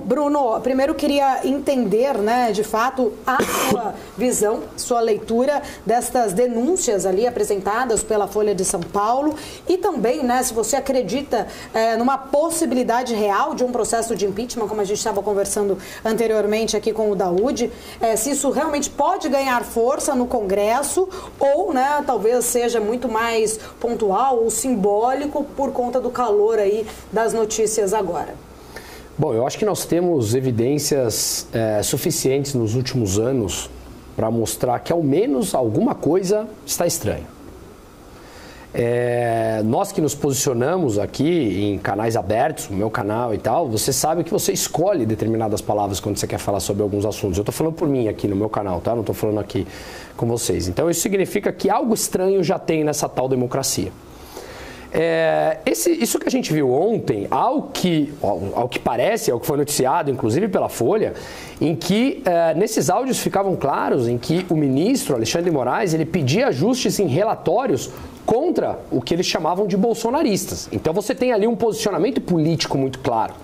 Bruno, primeiro queria entender, né, de fato, a sua visão, sua leitura destas denúncias ali apresentadas pela Folha de São Paulo e também, né, se você acredita numa possibilidade real de um processo de impeachment, como a gente estava conversando anteriormente aqui com o Daúde, se isso realmente pode ganhar força no Congresso ou, né, talvez seja muito mais pontual ou simbólico por conta do calor aí das notícias agora. Bom, eu acho que nós temos evidências suficientes nos últimos anos para mostrar que ao menos alguma coisa está estranha. Nós que nos posicionamos aqui em canais abertos, no meu canal e tal, você sabe que você escolhe determinadas palavras quando você quer falar sobre alguns assuntos. Eu estou falando por mim aqui no meu canal, tá? Não estou falando aqui com vocês. Então isso significa que algo estranho já tem nessa tal democracia. Isso que a gente viu ontem, ao que parece, ao que foi noticiado, inclusive pela Folha, em que nesses áudios ficavam claros em que o ministro Alexandre de Moraes ele pedia ajustes em relatórios contra o que eles chamavam de bolsonaristas. Então você tem ali um posicionamento político muito claro.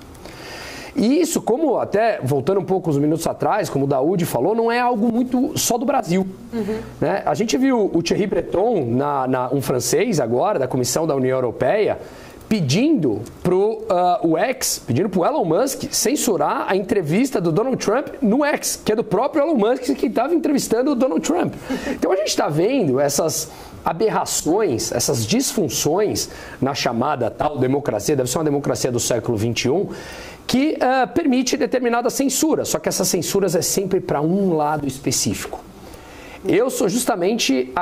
E isso, como até, voltando um pouco uns minutos atrás, como o Daúde falou, não é algo muito só do Brasil. Né? A gente viu o Thierry Breton, um francês agora, da Comissão da União Europeia, pedindo para o Elon Musk censurar a entrevista do Donald Trump no X, que é do próprio Elon Musk que estava entrevistando o Donald Trump. Então a gente está vendo essas aberrações, essas disfunções na chamada tal democracia, deve ser uma democracia do século XXI, que permite determinada censura, só que essas censuras é sempre para um lado específico. Eu sou justamente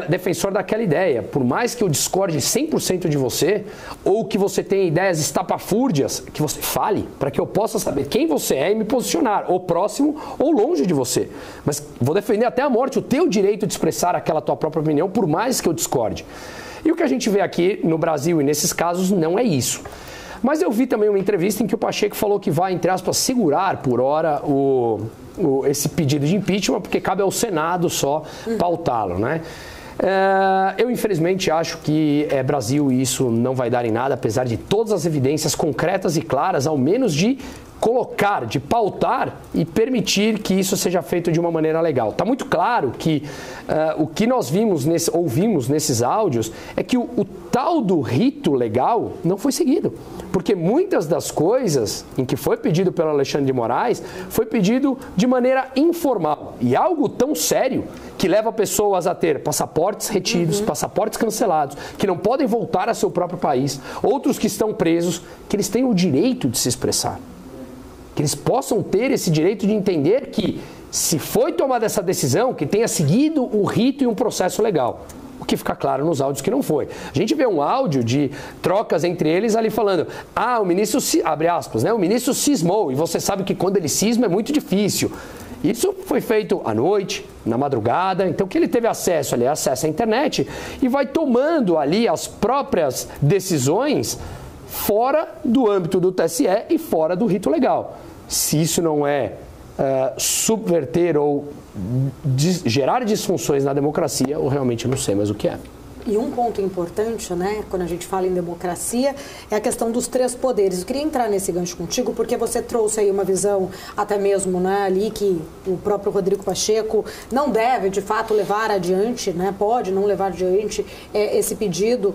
defensor daquela ideia. Por mais que eu discorde 100% de você, ou que você tenha ideias estapafúrdias, que você fale, para que eu possa saber quem você é e me posicionar, ou próximo ou longe de você. Mas vou defender até a morte o teu direito de expressar aquela tua própria opinião, por mais que eu discorde. E o que a gente vê aqui no Brasil, e nesses casos, não é isso. Mas eu vi também uma entrevista em que o Pacheco falou que vai, entre aspas, segurar por hora esse pedido de impeachment, porque cabe ao Senado só pautá-lo, né? Eu, infelizmente, acho que Brasil e isso não vai dar em nada, apesar de todas as evidências concretas e claras, ao menos de colocar, de pautar e permitir que isso seja feito de uma maneira legal. Está muito claro que o que nós ouvimos nesses áudios é que o tal do rito legal não foi seguido. Porque muitas das coisas em que foi pedido pelo Alexandre de Moraes foi pedido de maneira informal. E algo tão sério que leva pessoas a ter passaportes retidos, passaportes cancelados, que não podem voltar a seu próprio país, outros que estão presos, que eles têm o direito de se expressar. Que eles possam ter esse direito de entender que, se foi tomada essa decisão, que tenha seguido o rito e um processo legal. O que fica claro nos áudios que não foi. A gente vê um áudio de trocas entre eles ali falando, o ministro, abre aspas, né? O ministro cismou, e você sabe que quando ele cisma é muito difícil. Isso foi feito à noite, na madrugada, então que ele teve acesso à internet e vai tomando ali as próprias decisões fora do âmbito do TSE e fora do rito legal. Se isso não é subverter ou gerar disfunções na democracia, eu realmente não sei mais o que é. E um ponto importante, né, quando a gente fala em democracia, é a questão dos três poderes. Eu queria entrar nesse gancho contigo, porque você trouxe aí uma visão, até mesmo, né, ali que o próprio Rodrigo Pacheco não deve, de fato, levar adiante, né, pode não levar adiante esse pedido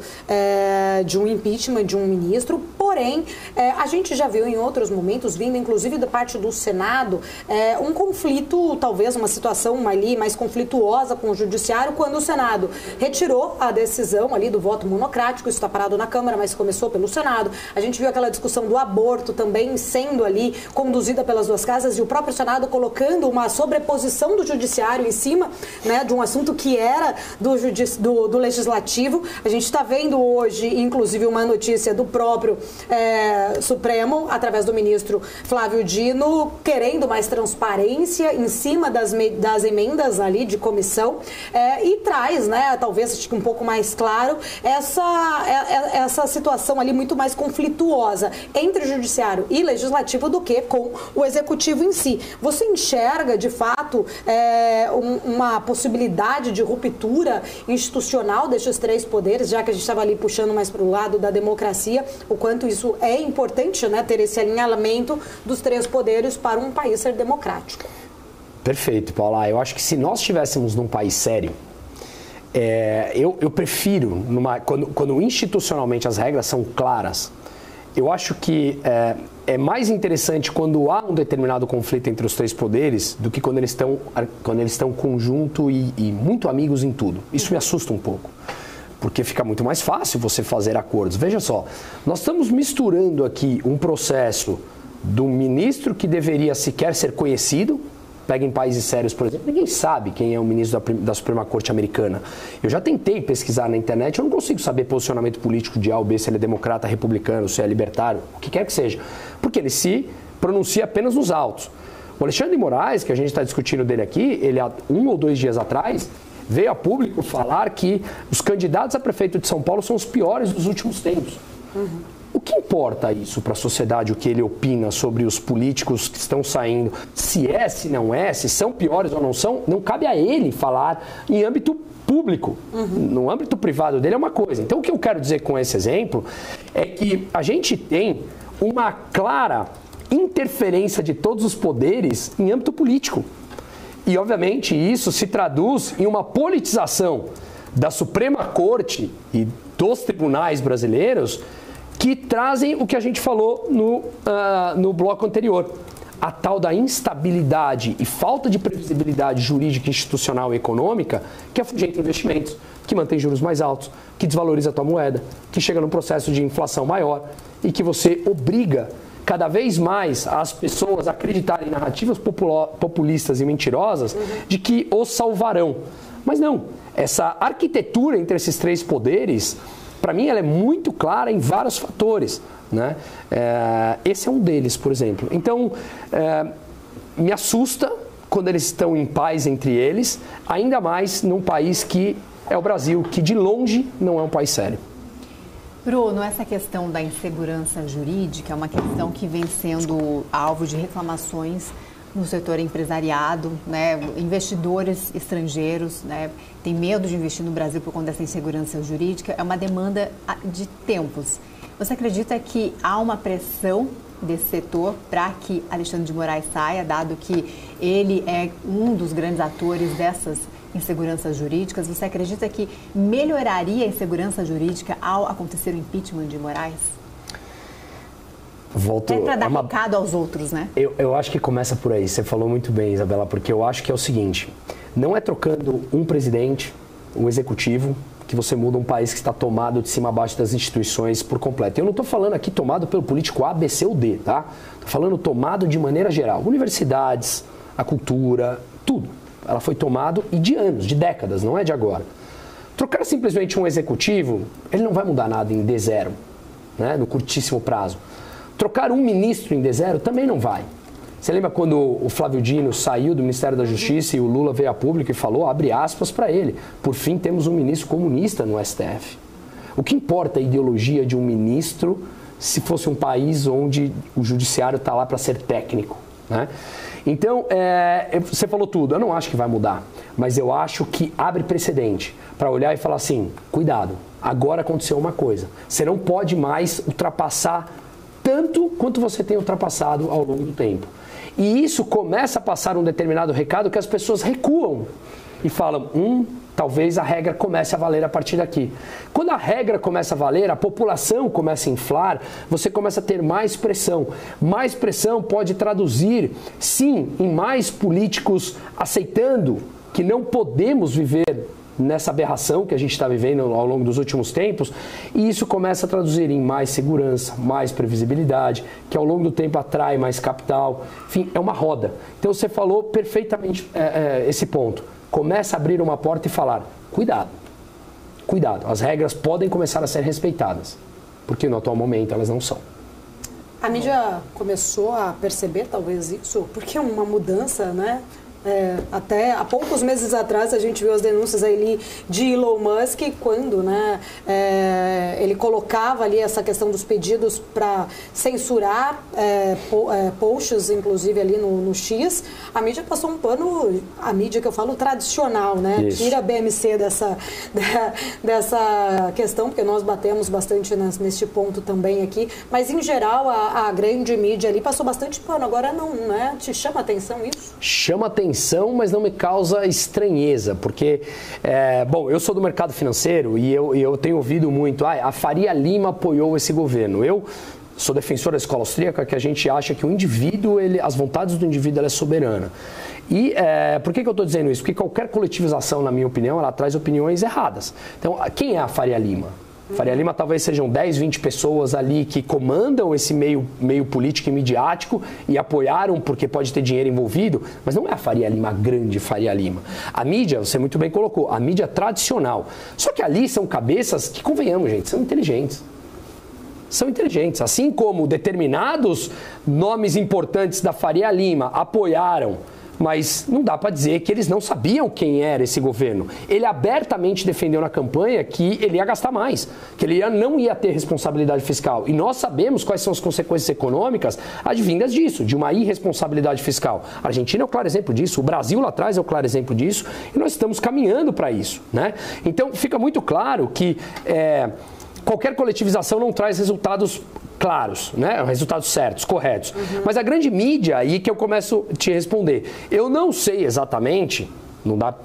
de um impeachment de um ministro. Porém, a gente já viu em outros momentos, vindo inclusive da parte do Senado, um conflito, talvez uma situação ali mais conflituosa com o Judiciário, quando o Senado retirou a decisão ali do voto monocrático. Isso está parado na Câmara, mas começou pelo Senado. A gente viu aquela discussão do aborto também sendo ali conduzida pelas duas casas e o próprio Senado colocando uma sobreposição do Judiciário em cima, né, de um assunto que era do Legislativo. A gente está vendo hoje, inclusive, uma notícia do próprio Supremo, através do ministro Flávio Dino, querendo mais transparência em cima das emendas ali de comissão e traz, né, talvez acho que um pouco mais claro, essa situação ali muito mais conflituosa entre o Judiciário e Legislativo do que com o Executivo em si. Você enxerga, de fato, fato, uma possibilidade de ruptura institucional destes três poderes, já que a gente estava ali puxando mais para o lado da democracia, o quanto isso é importante, né, ter esse alinhamento dos três poderes para um país ser democrático. Perfeito, Paula. Eu acho que se nós estivéssemos num país sério, eu prefiro, quando institucionalmente as regras são claras, eu acho que é mais interessante quando há um determinado conflito entre os três poderes do que quando eles estão conjunto e muito amigos em tudo. Isso me assusta um pouco, porque fica muito mais fácil você fazer acordos. Veja só, nós estamos misturando aqui um processo do ministro que deveria sequer ser conhecido. Pega em países sérios, por exemplo, ninguém sabe quem é o ministro da Suprema Corte americana. Eu já tentei pesquisar na internet, eu não consigo saber posicionamento político de A ou B, se ele é democrata, republicano, se é libertário, o que quer que seja. Porque ele se pronuncia apenas nos autos. O Alexandre de Moraes, que a gente está discutindo dele aqui, ele há 1 ou 2 dias atrás veio a público falar que os candidatos a prefeito de São Paulo são os piores dos últimos tempos. O que importa isso para a sociedade, o que ele opina sobre os políticos que estão saindo? Se é, se não é, se são piores ou não são, não cabe a ele falar em âmbito público. No âmbito privado dele é uma coisa. Então o que eu quero dizer com esse exemplo é que a gente tem uma clara interferência de todos os poderes em âmbito político. E obviamente isso se traduz em uma politização da Suprema Corte e dos tribunais brasileiros, que trazem o que a gente falou no bloco anterior. A tal da instabilidade e falta de previsibilidade jurídica, institucional e econômica que afugenta investimentos, que mantém juros mais altos, que desvaloriza a tua moeda, que chega num processo de inflação maior e que você obriga cada vez mais as pessoas a acreditarem em narrativas populistas e mentirosas de que os salvarão. Mas não, essa arquitetura entre esses três poderes, para mim, ela é muito clara em vários fatores, né? Esse é um deles, por exemplo. Então, me assusta quando eles estão em paz entre eles, ainda mais num país que é o Brasil, que de longe não é um país sério. Bruno, essa questão da insegurança jurídica é uma questão que vem sendo alvo de reclamações no setor empresariado, né? Investidores estrangeiros, né, têm medo de investir no Brasil por conta dessa insegurança jurídica. É uma demanda de tempos. Você acredita que há uma pressão desse setor para que Alexandre de Moraes saia, dado que ele é um dos grandes atores dessas inseguranças jurídicas? Você acredita que melhoraria a insegurança jurídica ao acontecer o impeachment de Moraes? É para dar recado aos outros, né? Eu acho que começa por aí. Você falou muito bem, Isabela, porque eu acho que é o seguinte: não é trocando um presidente, um executivo, que você muda um país que está tomado de cima a baixo das instituições por completo. Eu não estou falando aqui tomado pelo político A, B, C ou D, tá? Estou falando tomado de maneira geral. Universidades, a cultura, tudo. Ela foi tomada e de anos, de décadas, não é de agora. Trocar simplesmente um executivo, ele não vai mudar nada em D0, né? No curtíssimo prazo. Trocar um ministro em D0 também não vai. Você lembra quando o Flávio Dino saiu do Ministério da Justiça e o Lula veio a público e falou, abre aspas para ele, por fim temos um ministro comunista no STF. O que importa a ideologia de um ministro se fosse um país onde o judiciário está lá para ser técnico, né? Então, você falou tudo, eu não acho que vai mudar, mas eu acho que abre precedente para olhar e falar assim, cuidado, agora aconteceu uma coisa, você não pode mais ultrapassar tanto quanto você tem ultrapassado ao longo do tempo. E isso começa a passar um determinado recado que as pessoas recuam e falam, talvez a regra comece a valer a partir daqui. Quando a regra começa a valer, a população começa a inflar, você começa a ter mais pressão. Mais pressão pode traduzir, sim, em mais políticos aceitando que não podemos viver nessa aberração que a gente está vivendo ao longo dos últimos tempos, e isso começa a traduzir em mais segurança, mais previsibilidade, que ao longo do tempo atrai mais capital. Enfim, é uma roda. Então você falou perfeitamente esse ponto. Começa a abrir uma porta e falar, cuidado, cuidado, as regras podem começar a ser respeitadas, porque no atual momento elas não são. A mídia começou a perceber talvez isso, porque uma mudança, né, Até há poucos meses atrás a gente viu as denúncias ali de Elon Musk quando, né, ele colocava ali essa questão dos pedidos para censurar posts, inclusive ali no X. A mídia passou um pano, a mídia que eu falo tradicional, né? Isso. Tira a BMC dessa questão, porque nós batemos bastante neste ponto também aqui, mas em geral a grande mídia ali passou bastante pano. Agora não, né? Te chama atenção isso? Chama atenção, mas não me causa estranheza, porque, bom, eu sou do mercado financeiro e eu tenho ouvido muito, a Faria Lima apoiou esse governo. Eu sou defensor da escola austríaca, que a gente acha que o indivíduo, as vontades do indivíduo, ela é soberana. E por que eu estou dizendo isso? Porque qualquer coletivização, na minha opinião, ela traz opiniões erradas. Então, quem é a Faria Lima? Faria Lima talvez sejam 10, 20 pessoas ali que comandam esse meio político e midiático e apoiaram porque pode ter dinheiro envolvido, mas não é a Faria Lima, a grande Faria Lima. A mídia, você muito bem colocou, a mídia tradicional. Só que ali são cabeças que, convenhamos, gente, são inteligentes. São inteligentes. Assim como determinados nomes importantes da Faria Lima apoiaram, mas não dá para dizer que eles não sabiam quem era esse governo. Ele abertamente defendeu na campanha que ele ia gastar mais, que ele não ia ter responsabilidade fiscal. E nós sabemos quais são as consequências econômicas advindas disso, de uma irresponsabilidade fiscal. A Argentina é o claro exemplo disso, o Brasil lá atrás é o claro exemplo disso, e nós estamos caminhando para isso, né? Então fica muito claro que qualquer coletivização não traz resultados claros, né? Resultados certos, corretos. Uhum. Mas a grande mídia, aí que eu começo a te responder. Eu não sei exatamente,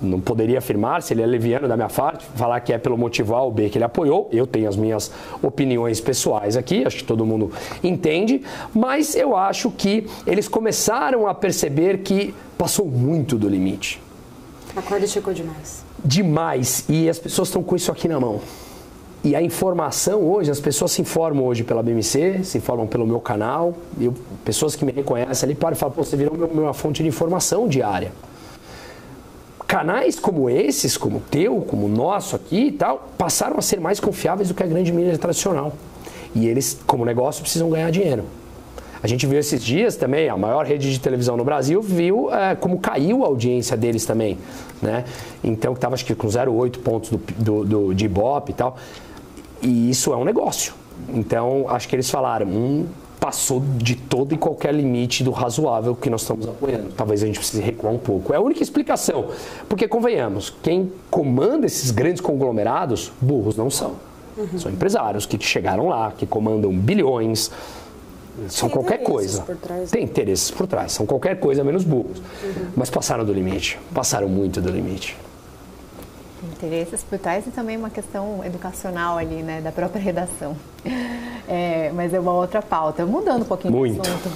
não poderia afirmar se ele é leviano da minha parte, falar que é pelo motivo A ou B que ele apoiou. Eu tenho as minhas opiniões pessoais aqui, acho que todo mundo entende, mas eu acho que eles começaram a perceber que passou muito do limite. A corda esticou demais. Demais. E as pessoas estão com isso aqui na mão. E a informação hoje, as pessoas se informam hoje pela BMC, se informam pelo meu canal, pessoas que me reconhecem ali param e falam, pô, você virou uma fonte de informação diária. Canais como esses, como o teu, como o nosso aqui e tal, passaram a ser mais confiáveis do que a grande mídia tradicional. E eles, como negócio, precisam ganhar dinheiro. A gente viu esses dias também, a maior rede de televisão no Brasil, viu como caiu a audiência deles também, né? Então, que estava acho que com 0,8 pontos de Ibope e tal. E isso é um negócio. Então, acho que eles falaram, passou de todo e qualquer limite do razoável que nós estamos apoiando. Talvez a gente precise recuar um pouco. É a única explicação. Porque, convenhamos, quem comanda esses grandes conglomerados, burros não são. Uhum. São empresários que chegaram lá, que comandam bilhões, são qualquer coisa. Tem interesses por trás. São qualquer coisa menos burros. Uhum. Mas passaram do limite. Passaram muito do limite. Interesses por trás e também uma questão educacional ali, né, da própria redação. Mas é uma outra pauta. Mudando um pouquinho do assunto.